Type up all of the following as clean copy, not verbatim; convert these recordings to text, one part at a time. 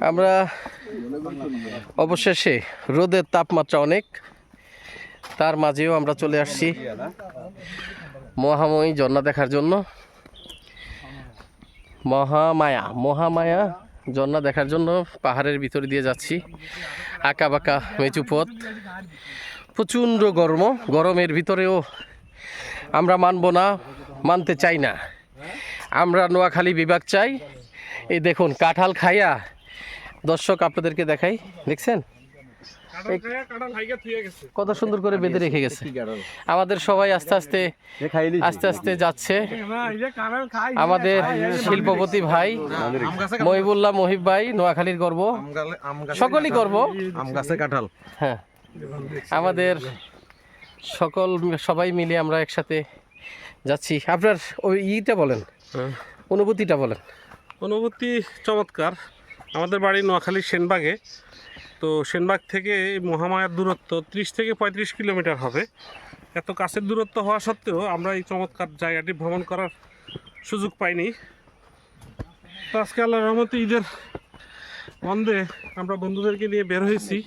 আমরা অবশেষে রোদের তাপমাত্রা অনেক, তার মাঝেও আমরা চলে আসছি মহাময়ী ঝর্ণা দেখার জন্য। মহামায়া ঝর্ণা দেখার জন্য পাহাড়ের ভিতর দিয়ে যাচ্ছি। আঁকা বাঁকা মেচু পথ, প্রচণ্ড গরমের ভিতরেও আমরা মানতে চাই না। আমরা নোয়াখালী বিভাগ চাই। এই দেখুন কাঁঠাল খাইয়া, দর্শক আপনাদেরকে দেখাই, দেখছেন কত সুন্দর করে বেঁধে রেখে গেছে। আমাদের সবাই আস্তে আস্তে যাচ্ছে। আমাদের শিল্পপতি ভাই মহিবুল্লাহ মহিব ভাই, নোয়াখালীর গর্ব, সকলই গর্ব। কাঁঠাল, হ্যাঁ, আমাদের সবাই মিলে আমরা একসাথে যাচ্ছি। আপনার ওই ইটা বলেন, অনুভূতিটা বলেন। অনুভূতি চমৎকার। আমাদের বাড়ি নোয়াখালী সেনবাগে। তো সেনবাগ থেকে মহামায়ার দূরত্ব 30 থেকে 35 কিলোমিটার হবে। এত কাছের দূরত্ব হওয়া সত্ত্বেও আমরা এই চমৎকার জায়গাটি ভ্রমণ করার সুযোগ পাইনি। তো আজকে আল্লাহর রহমতে ঈদের বন্ধে আমরা বন্ধুদেরকে নিয়ে বের হয়েছি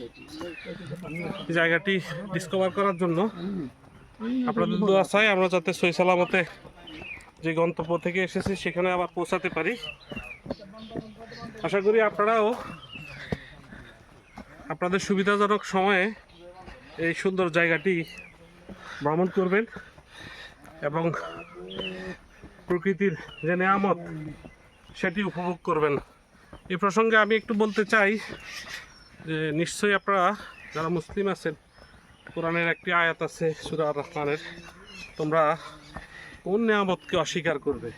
এই জায়গাটি ডিসকভার করার জন্য। আপনাদের দোয়া চাই আমরা যাতে সহি সালামতে যে গন্তব্য থেকে এসেছি সেখানে আবার পৌঁছাতে পারি। আশা করি আপনারাও আপনাদের সুবিধাজনক সময়ে এই সুন্দর জায়গাটি ভ্রমণ করবেন এবং প্রকৃতির যে নেয়ামত সেটি উপভোগ করবেন। এই প্রসঙ্গে আমি একটু বলতে চাই যে নিশ্চয়ই আপনারা যারা মুসলিম আছেন, কোরআনের একটি আয়াত আছে সূরা আর রহমানের, তোমরা কোন নেয়ামতকে অস্বীকার করবে।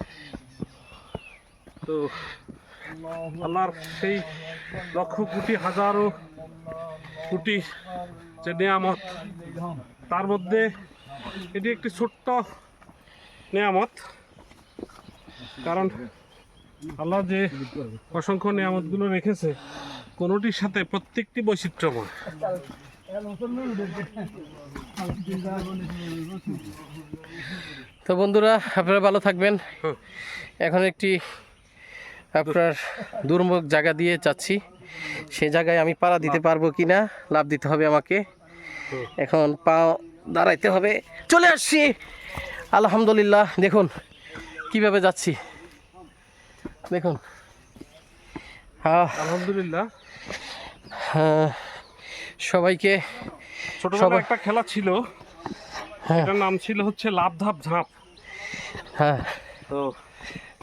তো আল্লাহর সেই লক্ষ কোটি হাজারো কোটি যে নেয়ামত, তার মধ্যে এটি একটি ছোট্ট নেয়ামত। কারণ আল্লাহ যে অসংখ্য নেয়ামতগুলো রেখেছে কোনোটির সাথে প্রত্যেকটি বৈচিত্র্যময়। তো বন্ধুরা, আপনারা ভালো থাকবেন। এখন একটি আপনার দুর্ভোগ জায়গা দিয়ে যাচ্ছি, সেই জায়গায় আমি পাড়া দিতে পারবো কি না, লাভ দিতে হবে আমাকে। এখন পা দাঁড়াইতে হবে। চলে আসছি আলহামদুলিল্লাহ। দেখুন কিভাবে যাচ্ছি, দেখুন। আলহামদুলিল্লাহ। সবাইকে ছোটবেলায় একটা খেলা ছিল, এটার নাম ছিল হচ্ছে লাভ ধাপ ঝাঁপ। হ্যাঁ, তো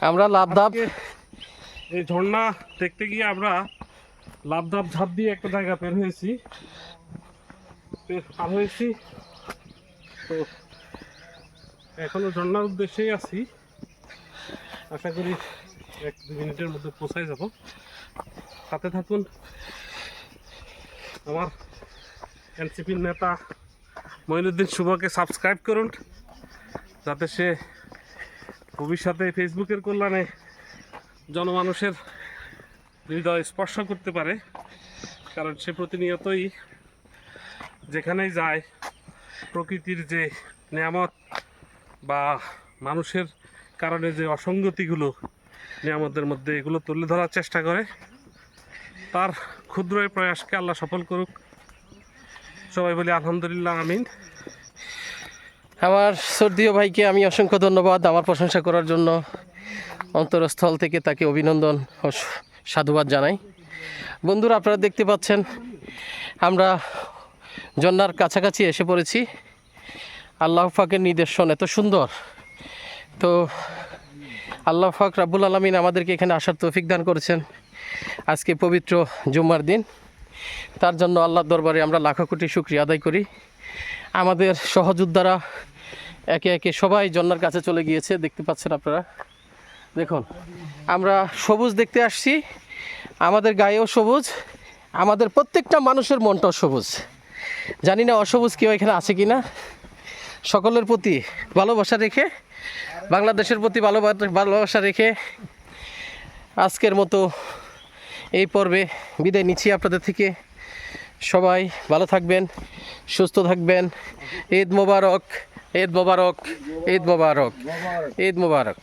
আমরা লাভ ধাপ, এই ঝর্ণা দেখতে গিয়ে আমরা লাভ ধাপ ঝাঁপ দিয়ে একটা জায়গা পার হয়েছি। তো এখনো ঝর্ণার উদ্দেশ্যেই আছি। আশা করি 1-2 মিনিটের মধ্যে পৌঁছায় যাব। সাথে থাকুন। আমার এনসিপির নেতা মঈনুদ্দিন শুভকে সাবস্ক্রাইব করুন, যাতে সে ভবিষ্যতে ফেসবুকের কল্যাণে জনমানুষের হৃদয় স্পর্শ করতে পারে। কারণ সে প্রতিনিয়তই যেখানেই যায় প্রকৃতির যে নেয়ামত বা মানুষের কারণে যে অসঙ্গতিগুলো নেয়ামতের মধ্যে, এগুলো তুলে ধরার চেষ্টা করে। তার ক্ষুদ্র এই প্রয়াসকে আল্লাহ সফল করুক। সবাই বলি আলহামদুলিল্লাহ, আমিন। আমার সর্দীয় ভাইকে আমি অসংখ্য ধন্যবাদ আমার প্রশংসা করার জন্য। অন্তরস্থল থেকে তাকে অভিনন্দন ও সাধুবাদ জানাই। বন্ধুরা, আপনারা দেখতে পাচ্ছেন আমরা ঝর্ণার কাছাকাছি এসে পড়েছি। আল্লাহ পাকের নিদর্শন এত সুন্দর। তো আল্লাহ পাক রাব্বুল আলামিন আমাদেরকে এখানে আসার তৌফিক দান করেছেন আজকে পবিত্র জুম্মার দিন। তার জন্য আল্লাহর দরবারে আমরা লাখো কোটি শুকরিয়া আদায় করি। আমাদের সহযোদ্ধারা একে একে সবাই ঝর্ণার কাছে চলে গিয়েছে, দেখতে পাচ্ছেন আপনারা। দেখুন, আমরা সবুজ দেখতে আসছি, আমাদের গায়েও সবুজ, আমাদের প্রত্যেকটা মানুষের মনটাও সবুজ। জানি না অসবুজ কেউ এখানে আছে কি না। সকলের প্রতি ভালোবাসা রেখে, বাংলাদেশের প্রতি ভালোবাসা রেখে আজকের মতো এই পর্বে বিদায় নিচ্ছি আপনাদের থেকে। সবাই ভালো থাকবেন, সুস্থ থাকবেন। ঈদ মোবারক, ঈদ মোবারক, ঈদ মোবারক, ঈদ মোবারক।